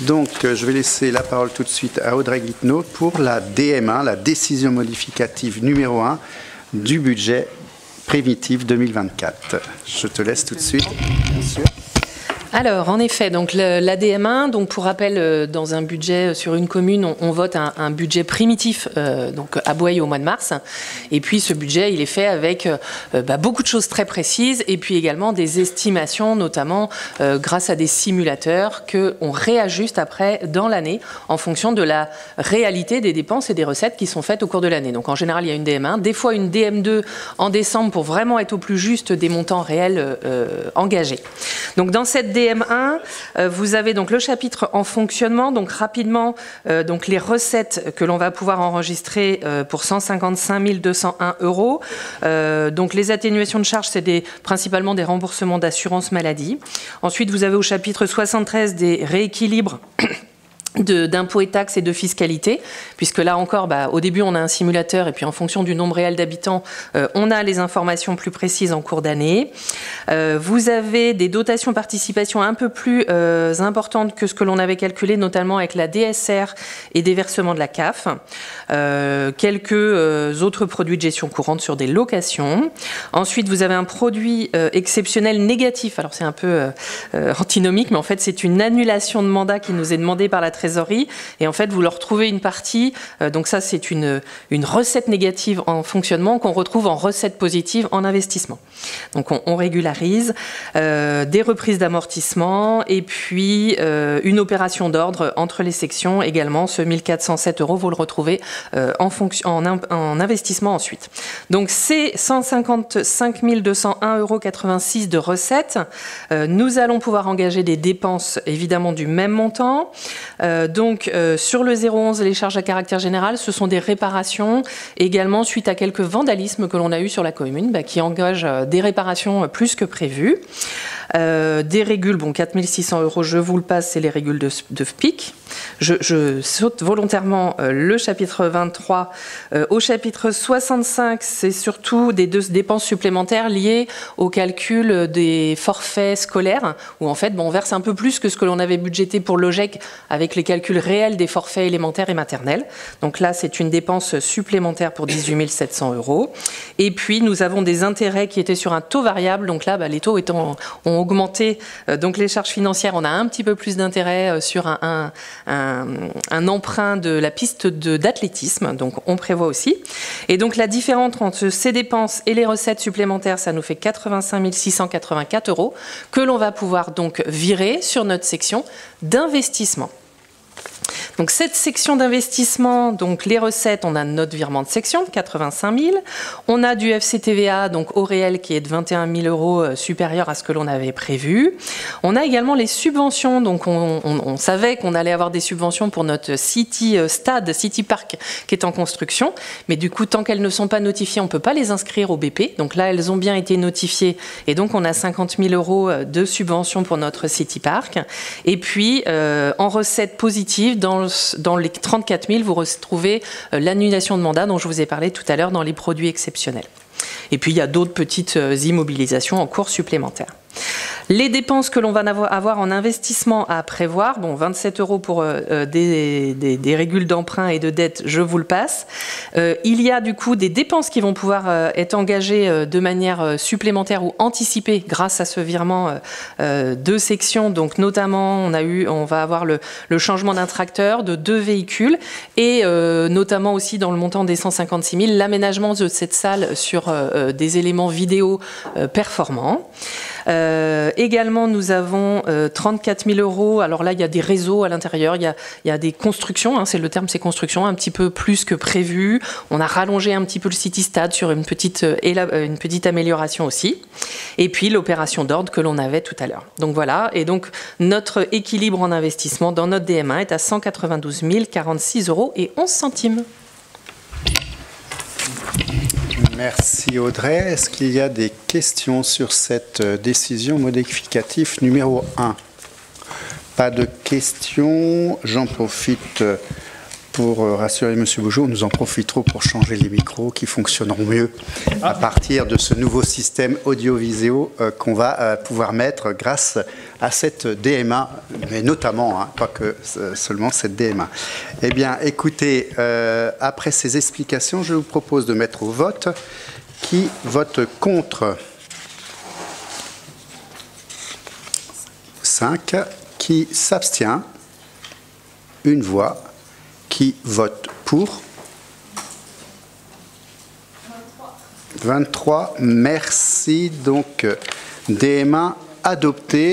Donc, je vais laisser la parole tout de suite à Audrey Guittenot pour la DM1, la décision modificative numéro 1 du budget prévitif 2024. Je te laisse tout de suite, bien sûr. Alors, en effet, donc l'ADM1, donc pour rappel, dans un budget sur une commune, on vote un budget primitif donc à Boye au mois de mars. Et puis, ce budget, il est fait avec beaucoup de choses très précises et puis également des estimations, notamment grâce à des simulateurs qu'on réajuste après dans l'année en fonction de la réalité des dépenses et des recettes qui sont faites au cours de l'année. Donc, en général, il y a une DM1, des fois une DM2 en décembre pour vraiment être au plus juste des montants réels engagés. Donc, dans cette DM1, vous avez donc le chapitre en fonctionnement, donc rapidement donc les recettes que l'on va pouvoir enregistrer pour 155 201 €. Donc les atténuations de charges, c'est principalement des remboursements d'assurance maladie. Ensuite, vous avez au chapitre 73 des rééquilibres d'impôts et taxes et de fiscalité, puisque là encore, au début, on a un simulateur et puis en fonction du nombre réel d'habitants, on a les informations plus précises en cours d'année. Vous avez des dotations participation un peu plus importantes que ce que l'on avait calculé, notamment avec la DSR et des versements de la CAF. Quelques autres produits de gestion courante sur des locations. Ensuite, vous avez un produit exceptionnel négatif. Alors, c'est un peu antinomique, mais en fait, c'est une annulation de mandat qui nous est demandée par la trésorerie, et en fait vous leur trouvez une partie, donc ça c'est une recette négative en fonctionnement qu'on retrouve en recette positive en investissement. Donc on régularise, des reprises d'amortissement et puis une opération d'ordre entre les sections également, ce 1407 €, vous le retrouvez en investissement ensuite. Donc c'est 155 201,86 € de recettes. Nous allons pouvoir engager des dépenses évidemment du même montant. Donc sur le 011, les charges à caractère général, ce sont des réparations également suite à quelques vandalismes que l'on a eu sur la commune qui engagent des réparations plus que prévues. Des régules, 4 600 €, je vous le passe, c'est les régules de FPIC. Je saute volontairement le chapitre 23. Au chapitre 65, c'est surtout des dépenses supplémentaires liées au calcul des forfaits scolaires, où en fait on verse un peu plus que ce que l'on avait budgété pour l'OGEC avec les calculs réels des forfaits élémentaires et maternels. Donc là, c'est une dépense supplémentaire pour 18 700 €. Et puis, nous avons des intérêts qui étaient sur un taux variable. Donc là, les taux ont augmenté. Donc les charges financières, on a un petit peu plus d'intérêt sur un emprunt de la piste d'athlétisme. Donc on prévoit aussi. Et donc la différence entre ces dépenses et les recettes supplémentaires, ça nous fait 85 684 € que l'on va pouvoir donc virer sur notre section d'investissement. Donc cette section d'investissement, donc les recettes, on a notre virement de section de 85 000. On a du FCTVA, donc au réel, qui est de 21 000 € supérieur à ce que l'on avait prévu. On a également les subventions, donc on savait qu'on allait avoir des subventions pour notre City Park qui est en construction, mais du coup, tant qu'elles ne sont pas notifiées, on ne peut pas les inscrire au BP. Donc là, elles ont bien été notifiées et donc on a 50 000 € de subventions pour notre City Park. Et puis, en recettes positives, dans les 34 000, vous retrouvez l'annulation de mandat dont je vous ai parlé tout à l'heure dans les produits exceptionnels. Et puis, il y a d'autres petites immobilisations en cours supplémentaires. Les dépenses que l'on va avoir en investissement à prévoir, 27 € pour des régules d'emprunt et de dette, je vous le passe. Il y a du coup des dépenses qui vont pouvoir être engagées de manière supplémentaire ou anticipée grâce à ce virement de section. Donc notamment, on va avoir le changement d'un tracteur, de 2 véhicules et notamment aussi dans le montant des 156 000, l'aménagement de cette salle sur des éléments vidéo performants. Également, nous avons 34 000 €. Alors là, il y a des réseaux à l'intérieur, il y a des constructions, c'est le terme, c'est construction, un petit peu plus que prévu. On a rallongé un petit peu le City Stade sur une petite amélioration aussi. Et puis l'opération d'ordre que l'on avait tout à l'heure. Donc voilà, et donc notre équilibre en investissement dans notre DM1 est à 192 046,11 €. Merci Audrey. Est-ce qu'il y a des questions sur cette décision modificative numéro 1? Pas de questions. J'en profite pour rassurer M. Beaujou, nous en profiterons pour changer les micros qui fonctionneront mieux à partir de ce nouveau système audio-visio qu'on va pouvoir mettre grâce à cette DMA, mais notamment, pas que seulement cette DMA. Eh bien, écoutez, après ces explications, je vous propose de mettre au vote. Qui vote contre? 5. Qui s'abstient? 1 voix. Qui vote pour? 23. Merci. Donc, DMA adopté.